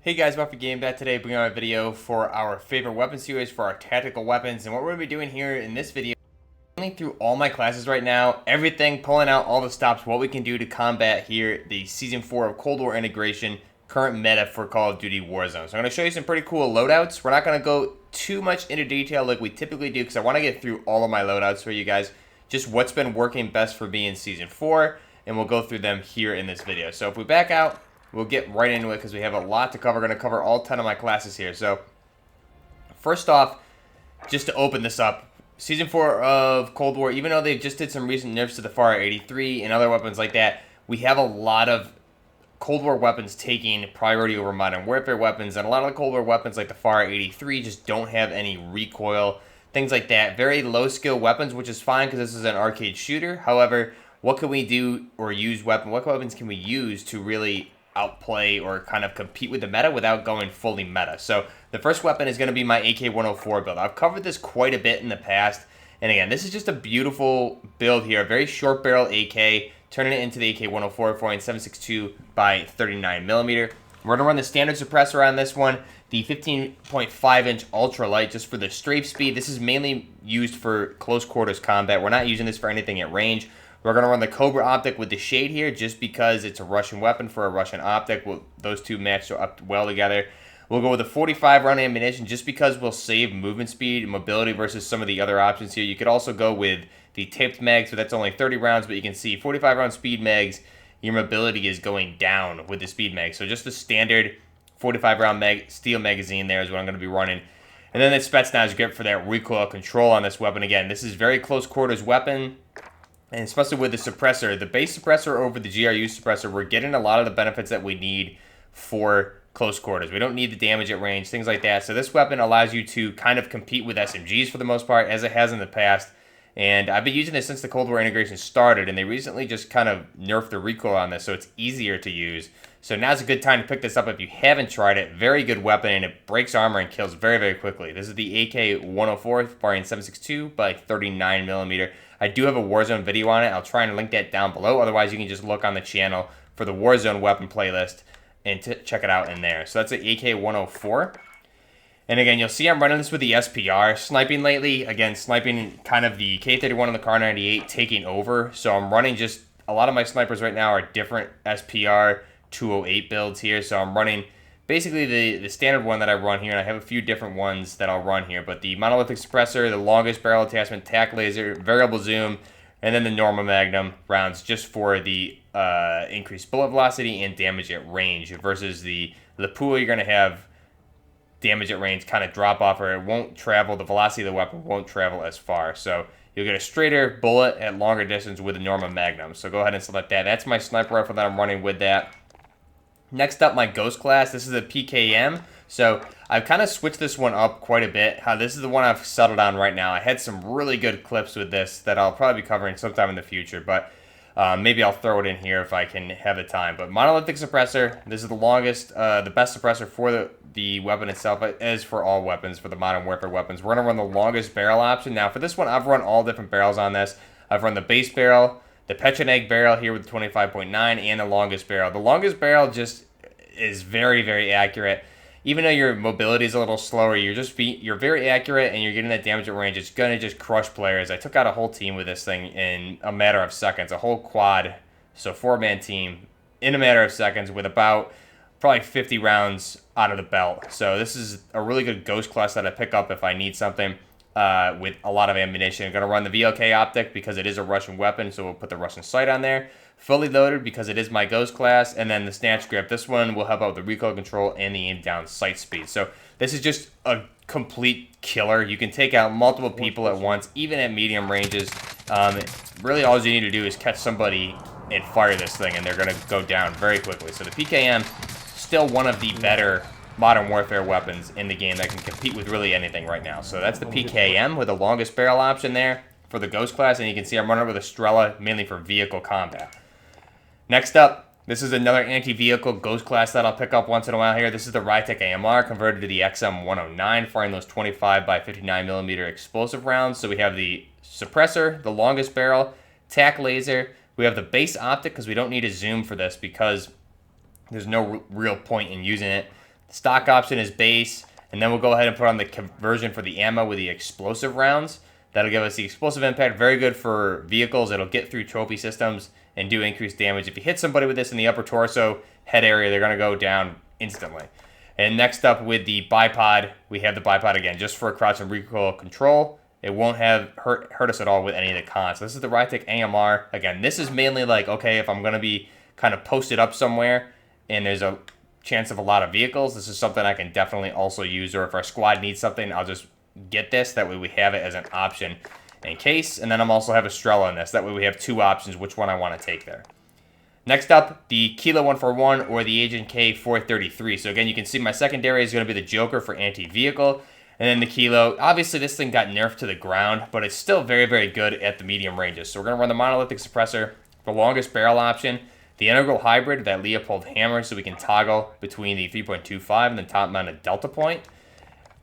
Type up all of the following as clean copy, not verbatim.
Hey guys, Buffy Game Back today, bringing out a video for our favorite weapon series for our tactical weapons. And what we're going to be doing here in this video, going through all my classes right now, everything, pulling out all the stops, what we can do to combat here the Season 4 of Cold War integration, current meta for Call of Duty Warzone. So I'm going to show you some pretty cool loadouts. We're not going to go too much into detail like we typically do because I want to get through all of my loadouts for you guys, just what's been working best for me in Season 4, and we'll go through them here in this video. So if we back out, we'll get right into it because we have a lot to cover. We're going to cover all 10 of my classes here. So, first off, just to open this up, Season 4 of Cold War, even though they just did some recent nerfs to the FAR 83 and other weapons like that, we have a lot of Cold War weapons taking priority over Modern Warfare weapons, and a lot of the Cold War weapons like the FAR 83 just don't have any recoil, things like that. Very low skill weapons, which is fine because this is an arcade shooter. However, what can we do or use what weapons can we use to really outplay or kind of compete with the meta without going fully meta? So the first weapon is going to be my AK-104 build. I've covered this quite a bit in the past, and again, this is just a beautiful build here, a very short barrel AK, turning it into the AK-104 for 7.62 by 39 millimeter. We're going to run the standard suppressor on this one, the 15.5 inch ultra light, just for the strafe speed. This is mainly used for close quarters combat. We're not using this for anything at range. We're going to run the Cobra optic with the shade here just because it's a Russian weapon for a Russian optic. Those two match up well together. We'll go with a 45 round ammunition just because we'll save movement speed and mobility versus some of the other options here. You could also go with the taped mags, but that's only 30 rounds, but you can see 45 round speed mags, your mobility is going down with the speed mag. So just the standard 45 round steel magazine there is what I'm going to be running. And then the Spetsnaz grip for that recoil control on this weapon. Again, this is very close quarters weapon. And especially with the suppressor, the base suppressor over the GRU suppressor, we're getting a lot of the benefits that we need for close quarters. We don't need the damage at range, things like that. So this weapon allows you to kind of compete with SMGs for the most part, as it has in the past. And I've been using this since the Cold War integration started, and they recently just kind of nerfed the recoil on this, so it's easier to use. So now's a good time to pick this up if you haven't tried it. Very good weapon, and it breaks armor and kills very, very quickly. This is the AK-104, firing 7.62 by 39 millimeter. I do have a Warzone video on it. I'll try and link that down below. Otherwise, you can just look on the channel for the Warzone weapon playlist and check it out in there. So that's the AK-104. And again, you'll see I'm running this with the SPR. Sniping lately, again, sniping kind of the K31 and the Kar 98 taking over. So I'm running just, a lot of my snipers right now are different SPR 208 builds here. So I'm running basically the standard one that I run here, and I have a few different ones that I'll run here. But the monolithic suppressor, the longest barrel attachment, tac laser, variable zoom, and then the normal magnum rounds just for the increased bullet velocity and damage at range versus the Lapua. You're going to have damage at range kind of drop off, or it won't travel, the velocity of the weapon won't travel as far. So you'll get a straighter bullet at longer distance with the Norma Magnum. So go ahead and select that. That's my sniper rifle that I'm running with that. Next up, my Ghost class. This is a PKM. So I've kind of switched this one up quite a bit. This is the one I've settled on right now. I had some really good clips with this that I'll probably be covering sometime in the future, but maybe I'll throw it in here if I can have the time. But monolithic suppressor. This is the longest, the best suppressor for the weapon itself, as for all weapons, for the Modern Warfare weapons. We're going to run the longest barrel option. Now, for this one, I've run all different barrels on this. I've run the base barrel, the Pecheneg barrel here with the 25.9, and the longest barrel. The longest barrel just is very, very accurate. Even though your mobility is a little slower, you're very accurate, and you're getting that damage at range. It's going to just crush players. I took out a whole team with this thing in a matter of seconds, a whole quad, so 4-man team, in a matter of seconds with about probably 50 rounds out of the belt. So this is a really good Ghost class that I pick up if I need something with a lot of ammunition. I'm going to run the VLK optic because it is a Russian weapon, so we'll put the Russian sight on there. Fully loaded because it is my Ghost class, and then the Snatch Grip. This one will help out with the recoil control and the aim down sight speed. So this is just a complete killer. You can take out multiple people at once, even at medium ranges. Really all you need to do is catch somebody and fire this thing, and they're going to go down very quickly. So the PKM, still one of the better Modern Warfare weapons in the game that can compete with really anything right now. So that's the PKM with the longest barrel option there for the Ghost class, and you can see I'm running with a Strela mainly for vehicle combat. Next up, this is another anti-vehicle Ghost class that I'll pick up once in a while here. This is the Rytec AMR converted to the XM109, firing those 25 by 59 millimeter explosive rounds. So we have the suppressor, the longest barrel, tac laser. We have the base optic because we don't need a zoom for this because there's no real point in using it. Stock option is base, and then we'll go ahead and put on the conversion for the ammo with the explosive rounds. That'll give us the explosive impact, very good for vehicles. It'll get through trophy systems and do increased damage. If you hit somebody with this in the upper torso, head area, they're going to go down instantly. And next up with the bipod, we have the bipod again, just for crouch and recoil control. It won't hurt us at all with any of the cons. So this is the Rytec AMR. Again, this is mainly like, okay, if I'm going to be kind of posted up somewhere and there's a chance of a lot of vehicles, this is something I can definitely also use. Or if our squad needs something, I'll just get this. That way we have it as an option in case. And then I'm also have a Strela in this. That way we have two options, which one I want to take there. Next up, the Kilo 141 or the HNK 433. So again, you can see my secondary is going to be the Joker for anti-vehicle. And then the Kilo, obviously this thing got nerfed to the ground, but it's still very, very good at the medium ranges. So we're going to run the monolithic suppressor, the longest barrel option, the integral hybrid, that Leopold hammer, so we can toggle between the 3.25 and the top mounted delta point.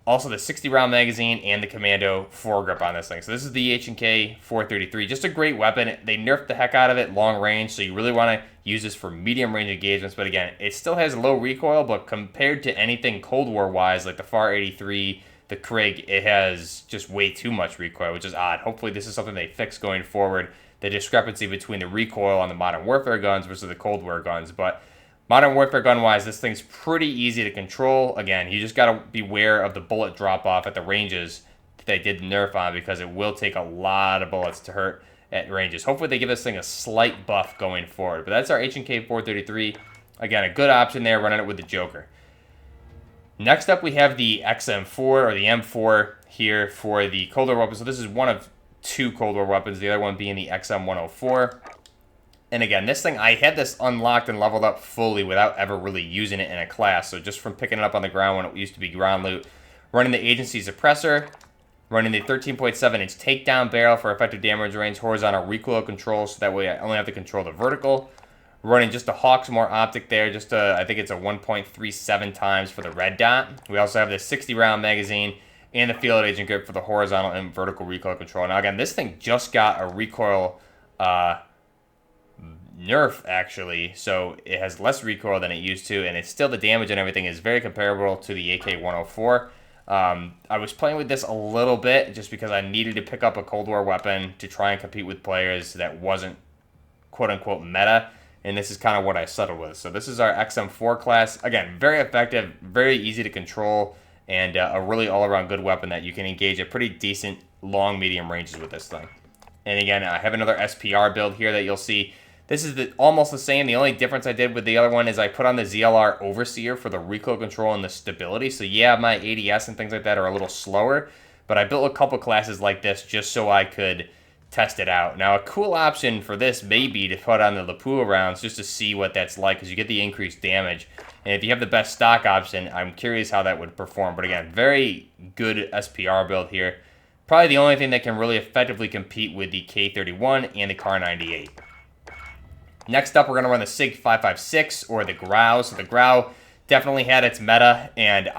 Also the 60 round magazine and the commando foregrip on this thing. So this is the HNK 433, just a great weapon. They nerfed the heck out of it long range, so you really want to use this for medium range engagements. But again, it still has low recoil, but compared to anything Cold War wise, like the FAR 83, the Krig, it has just way too much recoil, which is odd. Hopefully this is something they fix going forward, the discrepancy between the recoil on the Modern Warfare guns versus the Cold War guns. But Modern Warfare gun-wise, this thing's pretty easy to control. Again, you just got to beware of the bullet drop-off at the ranges that they did nerf on, because it will take a lot of bullets to hurt at ranges. Hopefully they give this thing a slight buff going forward. But that's our HNK 433. Again, a good option there, running it with the Joker. Next up, we have the XM4 or the M4 here for the Cold War weapon. So this is one of two Cold War weapons, the other one being the XM104. And again, this thing, I had this unlocked and leveled up fully without ever really using it in a class. So just from picking it up on the ground when it used to be ground loot, running the agency suppressor, running the 13.7-inch takedown barrel for effective damage range, horizontal recoil control, so that way I only have to control the vertical. Running just a Hawksmoor optic there, just I think it's a 1.37 times for the red dot. We also have the 60 round magazine and the field agent grip for the horizontal and vertical recoil control. Now again, this thing just got a recoil nerf actually, so it has less recoil than it used to, and it's still, the damage and everything is very comparable to the AK-104. I was playing with this a little bit just because I needed to pick up a Cold War weapon to try and compete with players that wasn't quote-unquote meta, and this is kind of what I settled with. So this is our XM4 class. Again, very effective, very easy to control, and a really all-around good weapon that you can engage at pretty decent long, medium ranges with this thing. And again, I have another SPR build here that you'll see. This is almost the same. The only difference I did with the other one is I put on the ZLR Overseer for the recoil control and the stability. So yeah, my ADS and things like that are a little slower, but I built a couple classes like this just so I could test it out. Now, a cool option for this may be to put on the Lapua rounds just to see what that's like, because you get the increased damage. And if you have the best stock option, I'm curious how that would perform. But again, very good SPR build here. Probably the only thing that can really effectively compete with the K31 and the Kar98. Next up, we're going to run the SIG 556 or the Grau. So the Grau definitely had its meta, and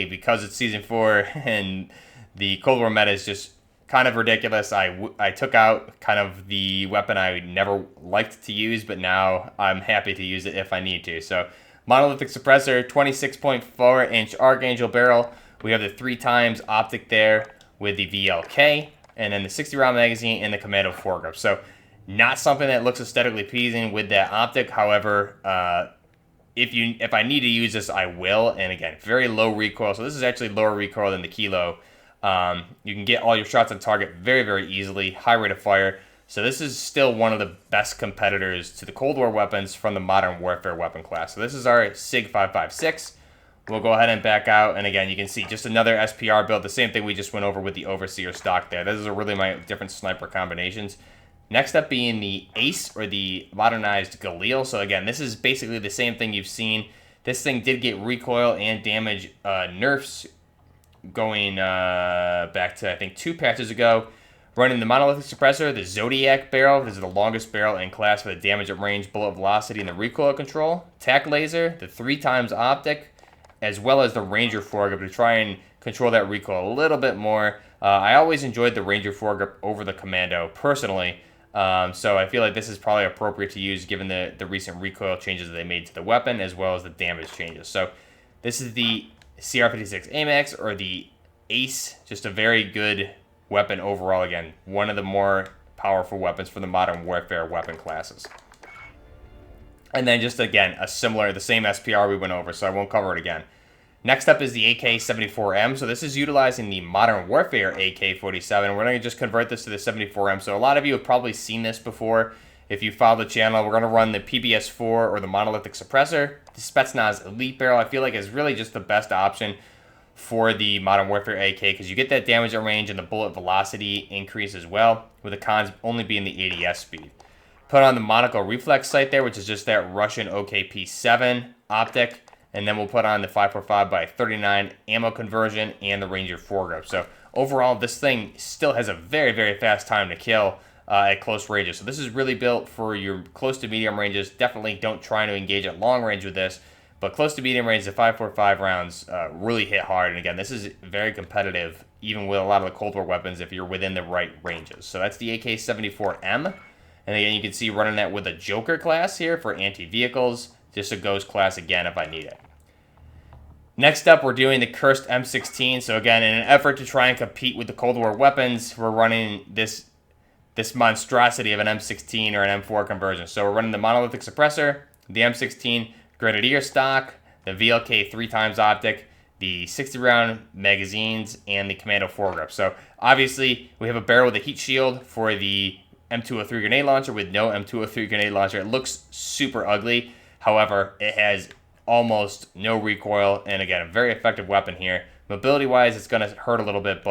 because it's Season 4 and the Cold War meta is just kind of ridiculous, I took out kind of the weapon I never liked to use, but now I'm happy to use it if I need to. So monolithic suppressor, 26.4-inch Archangel barrel. We have the 3x optic there with the VLK, and then the 60 round magazine and the commando foregrip. So not something that looks aesthetically pleasing with that optic. However, if I need to use this, I will. And again, very low recoil. So this is actually lower recoil than the Kilo. You can get all your shots on target very, very easily. High rate of fire. So this is still one of the best competitors to the Cold War weapons from the Modern Warfare weapon class. So this is our SIG 556. We'll go ahead and back out. And again, you can see just another SPR build. The same thing we just went over with the Overseer stock there. Those are really my different sniper combinations. Next up being the Ace, or the modernized Galil. So again, this is basically the same thing you've seen. This thing did get recoil and damage nerfs going back to, I think, 2 patches ago. Running the monolithic suppressor, the Zodiac barrel. This is the longest barrel in class for the damage at range, bullet velocity, and the recoil control. Tac laser, the 3x optic, as well as the Ranger foregrip to try and control that recoil a little bit more. I always enjoyed the Ranger foregrip over the Commando, personally. So I feel like this is probably appropriate to use given the recent recoil changes that they made to the weapon, as well as the damage changes. So This is the CR56 AMAX, or the Ace. Just a very good weapon overall. Again, one of the more powerful weapons for the Modern Warfare weapon classes. And then just, again, the same SPR we went over, so I won't cover it again. Next up is the AK-74M. So this is utilizing the Modern Warfare AK-47. We're going to just convert this to the 74M. So a lot of you have probably seen this before. If you follow the channel, we're going to run the PBS-4 or the Monolithic Suppressor. The Spetsnaz Elite Barrel, I feel like, is really just the best option for the Modern Warfare AK, because you get that damage at range and the bullet velocity increase as well, with the cons only being the ADS speed. Put on the Monaco Reflex sight there, which is just that Russian OKP-7 optic. And then we'll put on the 5.45x39 ammo conversion and the Ranger foregrip. So overall, this thing still has a very, very fast time to kill at close ranges. So this is really built for your close to medium ranges. Definitely don't try to engage at long range with this. But close to medium range, the 5.45 rounds really hit hard. And again, this is very competitive, even with a lot of the Cold War weapons, if you're within the right ranges. So that's the AK-74M. And again, you can see running that with a Joker class here for anti-vehicles. Just a Ghost class again if I need it. Next up, we're doing the Cursed M16. So again, in an effort to try and compete with the Cold War weapons, we're running this monstrosity of an M16 or an M4 conversion. So we're running the Monolithic Suppressor, the M16 Grenadier stock, the VLK 3x optic, the 60-round magazines, and the Commando foregrip. So obviously, we have a barrel with a heat shield for the M203 grenade launcher with no M203 grenade launcher. It looks super ugly. However, it has almost no recoil, and again, a very effective weapon here. Mobility-wise, it's going to hurt a little bit,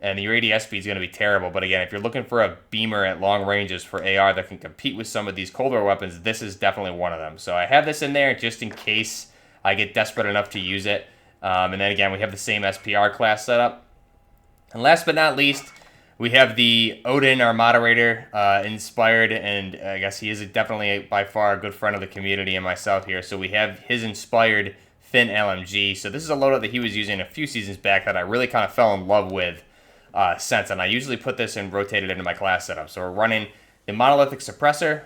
and your ADS speed is going to be terrible. But again, if you're looking for a beamer at long ranges for AR that can compete with some of these Cold War weapons, this is definitely one of them. So I have this in there just in case I get desperate enough to use it. And then again, we have the same SPR class setup. And last but not least, we have the Odin, our moderator, inspired, and I guess he is definitely by far a good friend of the community and myself here. So we have his inspired Finn LMG. So this is a loadout that he was using a few seasons back that I really kind of fell in love with since. And I usually put this and rotate it into my class setup. So we're running the Monolithic Suppressor,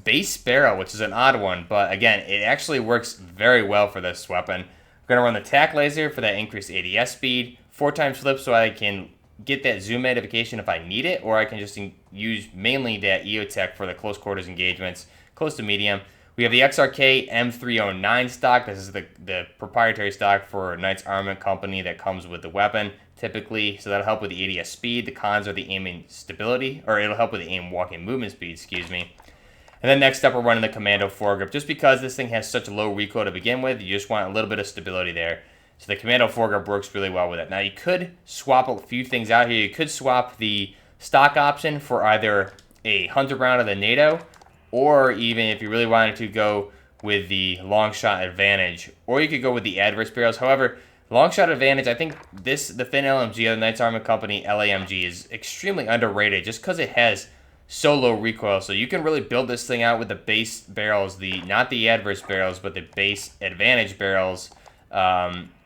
base barrel, which is an odd one, but again, it actually works very well for this weapon. We're going to run the TAC laser for that increased ADS speed, 4x flip so I can get that zoom magnification if I need it, or I can just use mainly that EOTech for the close quarters engagements, close to medium. We have the XRK M309 stock. This is the proprietary stock for Knights Armament Company that comes with the weapon, typically. So that'll help with the ADS speed. The cons are the aiming stability, or it'll help with the aim walking movement speed, excuse me. And then next up, we're running the Commando foregrip. Just because this thing has such a low recoil to begin with, you just want a little bit of stability there. So the Commando foregrip works really well with it. Now, you could swap a few things out here. You could swap the stock option for either a Hunter round of the NATO, or even if you really wanted to go with the long shot advantage, or you could go with the adverse barrels. However, long shot advantage, I think the Finn LMG of the Knights Armament Company LAMG is extremely underrated just because it has so low recoil. So you can really build this thing out with the base barrels, not the adverse barrels, but the base advantage barrels,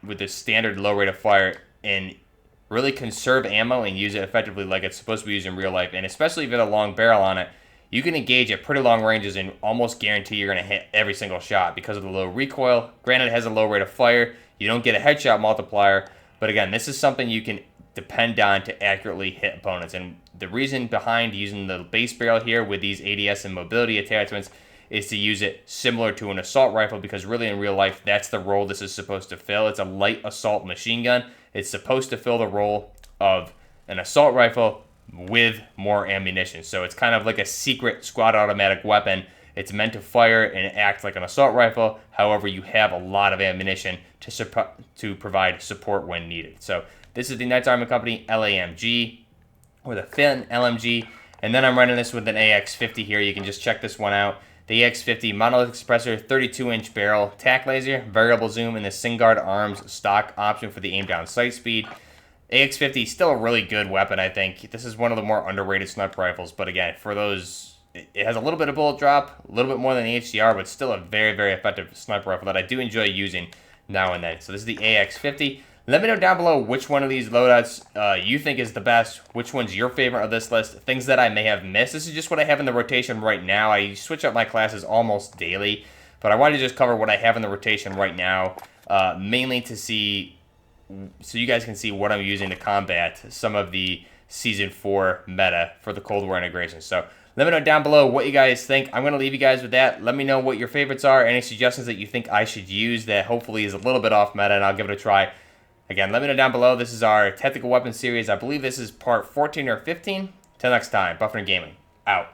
with the standard low rate of fire, and really conserve ammo and use it effectively like it's supposed to be used in real life. And especially if you have a long barrel on it, you can engage at pretty long ranges and almost guarantee you're going to hit every single shot because of the low recoil. Granted, it has a low rate of fire. You don't get a headshot multiplier, but again, this is something you can depend on to accurately hit opponents. And the reason behind using the base barrel here with these ADS and mobility attachments is to use it similar to an assault rifle, because really in real life, that's the role this is supposed to fill. It's a light assault machine gun. It's supposed to fill the role of an assault rifle with more ammunition. So it's kind of like a secret squad automatic weapon. It's meant to fire and act like an assault rifle. However, you have a lot of ammunition to provide support when needed. So this is the Knights Armament Company LAMG with a Finn LMG. And then I'm running this with an AX50 here. You can just check this one out. The AX50 Monolithic Suppressor, 32-inch barrel, TAC laser, variable zoom, and the Singard Arms stock option for the aim down sight speed. AX50 is still a really good weapon, I think. This is one of the more underrated sniper rifles. But again, for those, it has a little bit of bullet drop, a little bit more than the HCR, but still a very, very effective sniper rifle that I do enjoy using now and then. So this is the AX50. Let me know down below which one of these loadouts you think is the best, which one's your favorite of this list, things that I may have missed. This is just what I have in the rotation right now. I switch up my classes almost daily, but I wanted to just cover what I have in the rotation right now mainly to see, so you guys can see what I'm using to combat some of the Season 4 meta for the Cold War integration. So let me know down below what you guys think. I'm going to leave you guys with that. Let me know what your favorites are, any suggestions that you think I should use that hopefully is a little bit off meta, and I'll give it a try. Again, let me know down below. This is our Tactical Weapons series. I believe this is part 14 or 15. Till next time, Buffering Gaming, out.